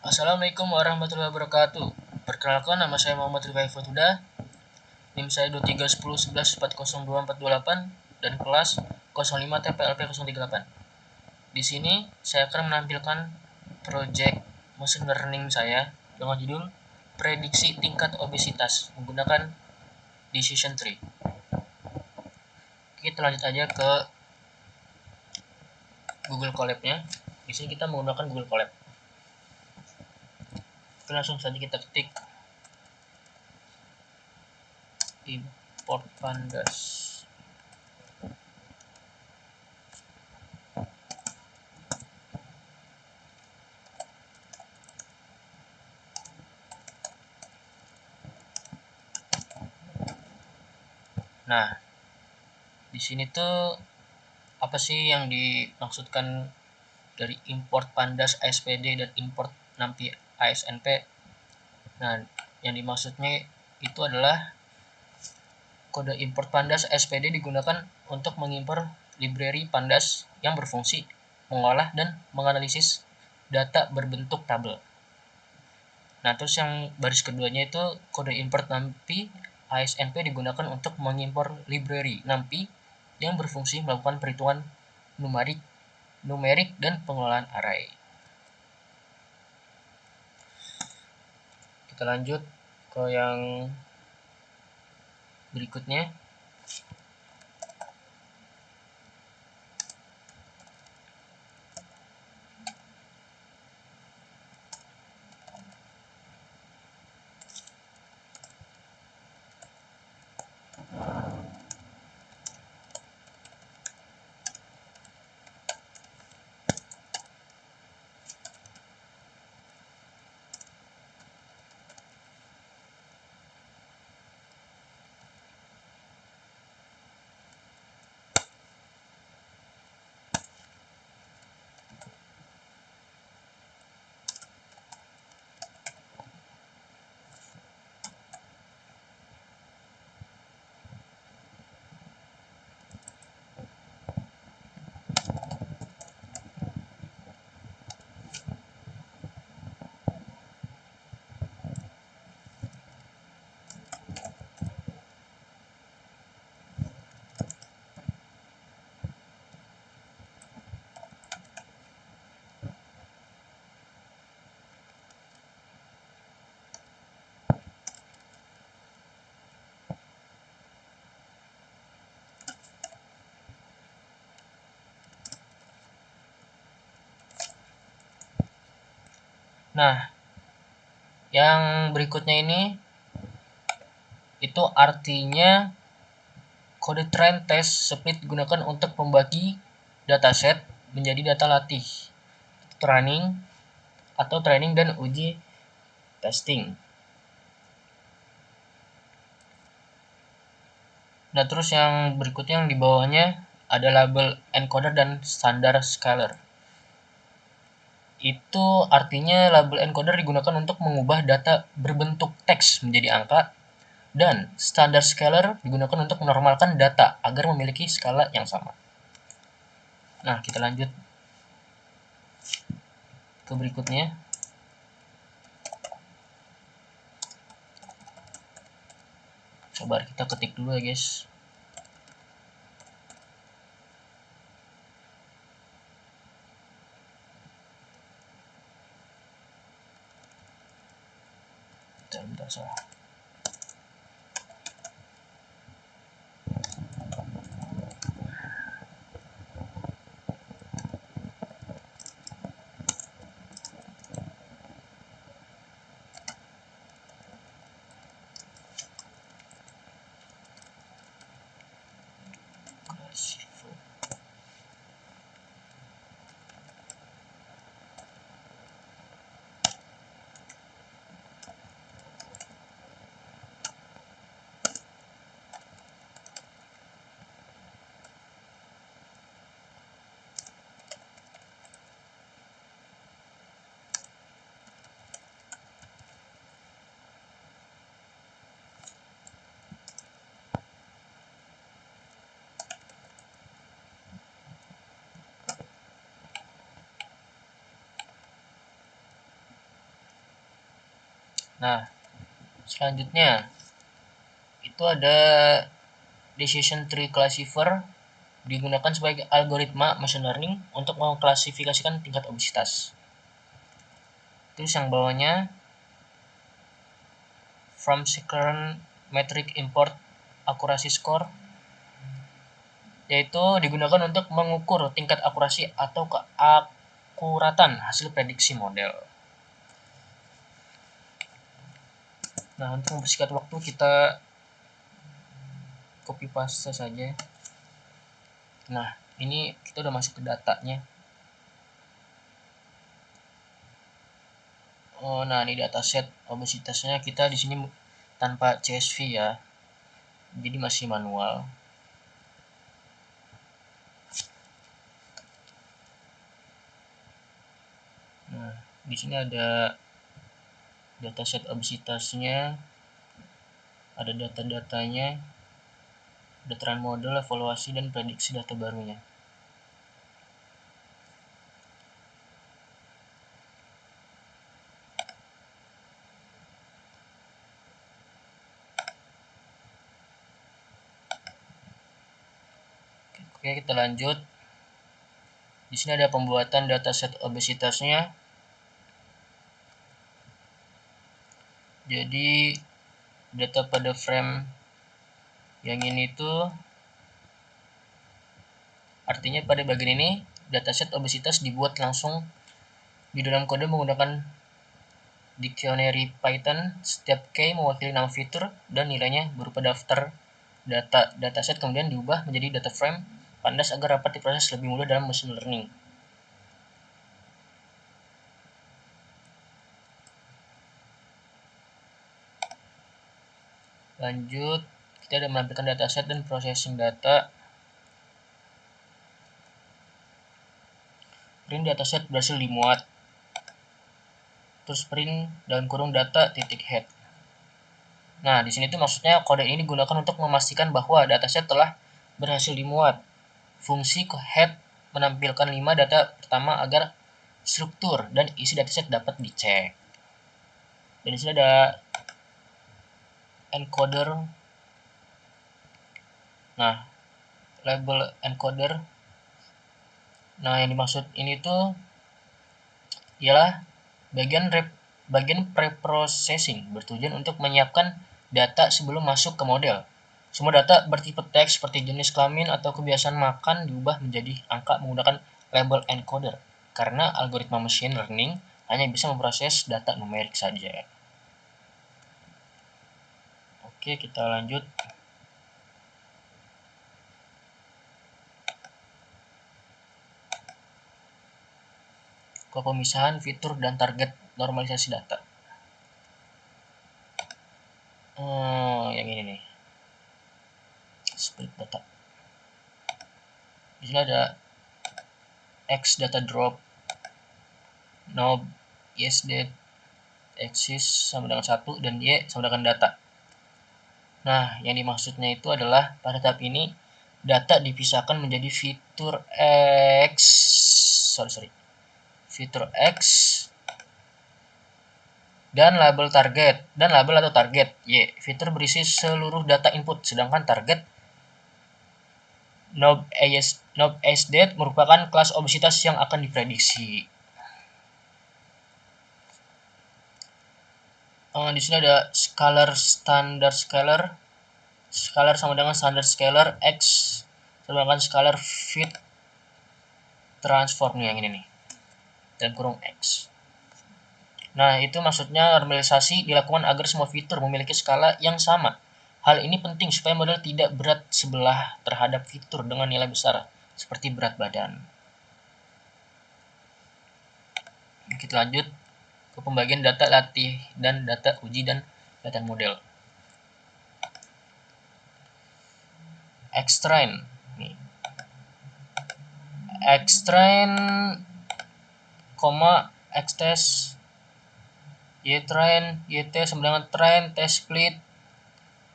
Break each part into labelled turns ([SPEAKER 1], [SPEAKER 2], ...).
[SPEAKER 1] Assalamualaikum warahmatullahi wabarakatuh. Perkenalkan, nama saya Muhammad Rifai Futuda. NIM saya 231011402428 dan kelas 05 TPLP 038. Di sini saya akan menampilkan project machine learning saya dengan judul prediksi tingkat obesitas menggunakan decision tree. Kita lanjut aja ke Google Colab-nya. Di sini kita menggunakan Google Colab. Langsung saja kita ketik import pandas. Nah, di sini tuh apa sih yang dimaksudkan dari import pandas ASPD dan import NumPy ASNP? Nah, yang dimaksudnya itu adalah kode import pandas ASPD digunakan untuk mengimpor library pandas yang berfungsi mengolah dan menganalisis data berbentuk tabel. Nah, terus yang baris keduanya itu kode import NumPy ASNP digunakan untuk mengimpor library NumPy yang berfungsi melakukan perhitungan numerik dan pengelolaan array. Kita lanjut ke yang berikutnya. Nah, yang berikutnya ini itu artinya kode train test split digunakan untuk membagi dataset menjadi data latih, training dan uji testing. Nah, terus yang berikutnya yang di bawahnya ada label encoder dan standar scaler. Itu artinya label encoder digunakan untuk mengubah data berbentuk teks menjadi angka, dan standar scaler digunakan untuk menormalkan data agar memiliki skala yang sama. Nah, kita lanjut ke berikutnya. Coba kita ketik dulu ya guys. Bentar, salah. Nah, selanjutnya itu ada decision tree classifier, digunakan sebagai algoritma machine learning untuk mengklasifikasikan tingkat obesitas. Terus yang bawahnya from current metric import accuracy score, yaitu digunakan untuk mengukur tingkat akurasi atau keakuratan hasil prediksi model. Nah, untuk mempersingkat waktu kita copy paste saja. Nah, ini kita udah masuk ke datanya. Nah, ini dataset obesitasnya kita di sini tanpa CSV ya. Jadi masih manual. Nah, di sini ada dataset obesitasnya, ada data-datanya, dataran model, evaluasi, dan prediksi data barunya. Oke, kita lanjut. Di sini ada pembuatan dataset obesitasnya. Jadi data pada frame yang ini tuh artinya pada bagian ini dataset obesitas dibuat langsung di dalam kode menggunakan dictionary Python. Setiap key mewakili nama fitur dan nilainya berupa daftar data. Dataset kemudian diubah menjadi data frame pandas agar dapat diproses lebih mudah dalam machine learning. Lanjut, kita ada menampilkan dataset dan processing data. Print dataset berhasil dimuat. Terus print dalam kurung data titik head. Nah, di sini tuh maksudnya kode ini digunakan untuk memastikan bahwa dataset telah berhasil dimuat. Fungsi head menampilkan 5 data pertama agar struktur dan isi dataset dapat dicek. Dan di sini ada encoder. Nah, label encoder. Nah, yang dimaksud ini tuh ialah bagian preprocessing bertujuan untuk menyiapkan data sebelum masuk ke model. Semua data bertipe teks seperti jenis kelamin atau kebiasaan makan diubah menjadi angka menggunakan label encoder karena algoritma machine learning hanya bisa memproses data numerik saja. Oke, kita lanjut. Ke pemisahan fitur dan target normalisasi data. Yang ini nih. Split data. Di sini ada X data drop, knob, yes date, axis sama dengan 1 dan Y sama dengan data. Nah, yang dimaksudnya itu adalah pada tahap ini data dipisahkan menjadi fitur X, fitur X dan label target dan label atau target Y. Fitur berisi seluruh data input, sedangkan target knob date merupakan kelas obesitas yang akan diprediksi. Di sini ada scalar standard scalar. Scalar sama dengan standard scalar, X sama dengan scalar fit transform nih yang ini nih. Dan kurung X. Nah, itu maksudnya normalisasi dilakukan agar semua fitur memiliki skala yang sama. Hal ini penting supaya model tidak berat sebelah terhadap fitur dengan nilai besar, seperti berat badan. Kita lanjut ke pembagian data latih dan data uji dan latihan model. Xtrain. Xtrain, xtest, ytrain, yt sama dengan train, test split,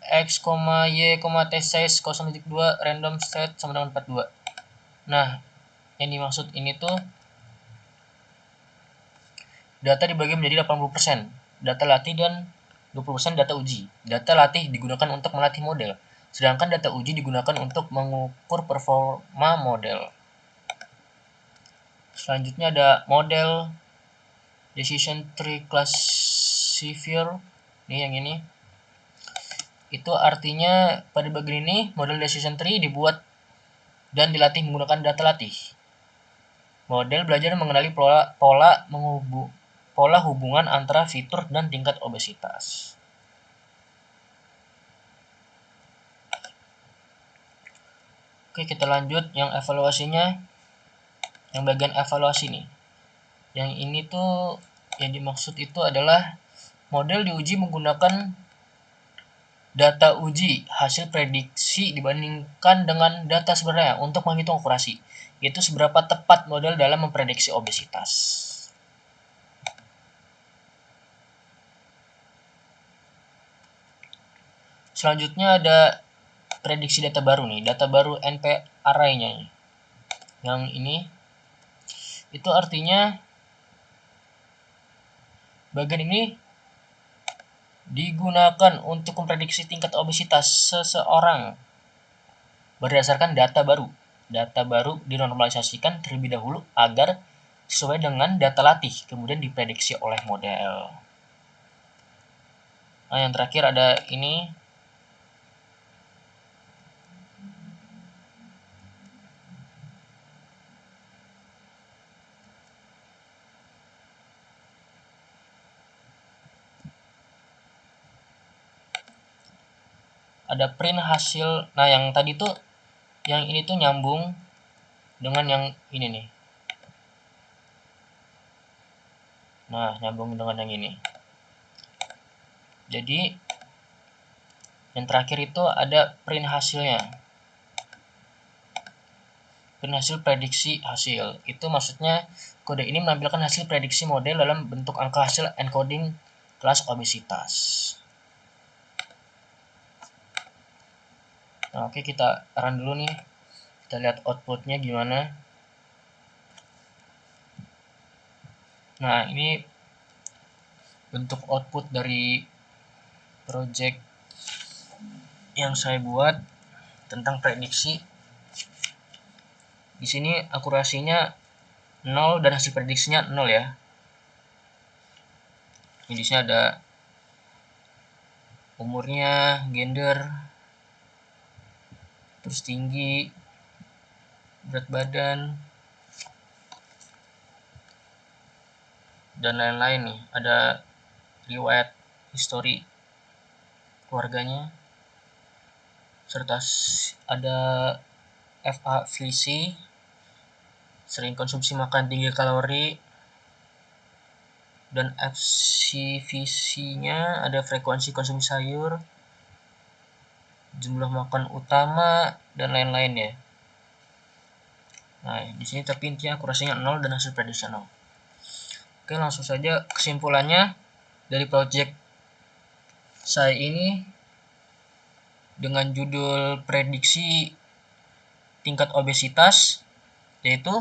[SPEAKER 1] x, y, test size 0.2, random set sama dengan 42. Nah, yang dimaksud ini tuh data dibagi menjadi 80%, data latih dan 20% data uji. Data latih digunakan untuk melatih model, sedangkan data uji digunakan untuk mengukur performa model. Selanjutnya ada model decision tree classifier. Ini yang ini. Itu artinya pada bagian ini model decision tree dibuat dan dilatih menggunakan data latih. Model belajar mengenali pola hubungan antara fitur dan tingkat obesitas. Oke, kita lanjut yang evaluasinya. Yang bagian evaluasi nih. Yang ini tuh yang dimaksud itu adalah model diuji menggunakan data uji hasil prediksi dibandingkan dengan data sebenarnya untuk menghitung akurasi, yaitu seberapa tepat model dalam memprediksi obesitas. Selanjutnya ada prediksi data baru nih, data baru NP array-nya. Yang ini itu artinya bagian ini digunakan untuk memprediksi tingkat obesitas seseorang berdasarkan data baru. Data baru dinormalisasikan terlebih dahulu agar sesuai dengan data latih, kemudian diprediksi oleh model. Nah, yang terakhir ada ini. Ada print hasil. Nah, yang tadi tuh yang ini tuh nyambung dengan yang ini nih. Nah, nyambung dengan yang ini. Jadi yang terakhir itu ada print hasilnya. Print hasil prediksi hasil. Itu maksudnya kode ini menampilkan hasil prediksi model dalam bentuk angka hasil encoding kelas obesitas. Nah, oke, kita run dulu nih. Kita lihat outputnya gimana. Nah, ini bentuk output dari project yang saya buat tentang prediksi. Di sini akurasinya 0 dan hasil prediksinya 0 ya. Ini di sini ada umurnya, gender, terus tinggi, berat badan, dan lain-lain nih. Ada riwayat history keluarganya, serta ada FA-VC, sering konsumsi makan tinggi kalori, dan FCVC-nya ada frekuensi konsumsi sayur, jumlah makan utama, dan lain-lain ya. Nah, di sini tapi intinya akurasinya 0 dan hasil prediksi 0. Oke, langsung saja kesimpulannya dari project saya ini dengan judul prediksi tingkat obesitas, yaitu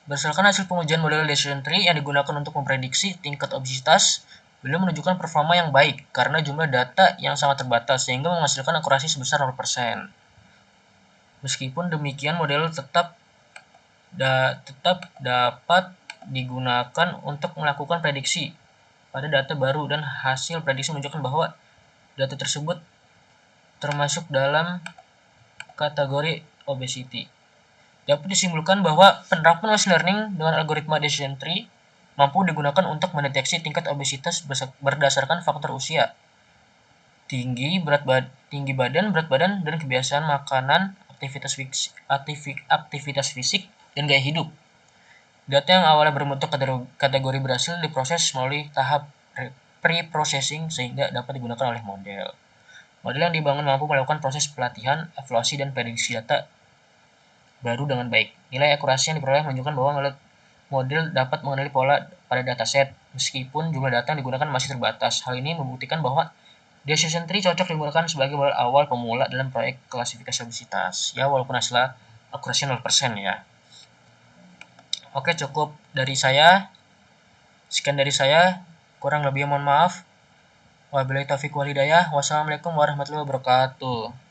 [SPEAKER 1] berdasarkan hasil pengujian model decision tree yang digunakan untuk memprediksi tingkat obesitas belum menunjukkan performa yang baik karena jumlah data yang sangat terbatas sehingga menghasilkan akurasi sebesar 0%. Meskipun demikian, model tetap dapat digunakan untuk melakukan prediksi pada data baru dan hasil prediksi menunjukkan bahwa data tersebut termasuk dalam kategori obesity. Dapat disimpulkan bahwa penerapan machine learning dengan algoritma decision tree mampu digunakan untuk mendeteksi tingkat obesitas berdasarkan faktor usia, tinggi badan, berat badan, dan kebiasaan makanan, aktivitas fisik, dan gaya hidup. Data yang awalnya berbentuk kategori berhasil diproses melalui tahap pre-processing sehingga dapat digunakan oleh model. Model yang dibangun mampu melakukan proses pelatihan, evaluasi, dan prediksi data baru dengan baik. Nilai akurasi yang diperoleh menunjukkan bahwa model dapat mengenali pola pada dataset, meskipun jumlah data yang digunakan masih terbatas. Hal ini membuktikan bahwa decision tree cocok digunakan sebagai model awal pemula dalam proyek klasifikasi obesitas. Ya, walaupun hasilnya akurasi 0% ya. Oke, cukup dari saya. Sekian dari saya. Kurang lebih mohon maaf. Wabillahi taufiq wal hidayah. Wassalamualaikum warahmatullahi wabarakatuh.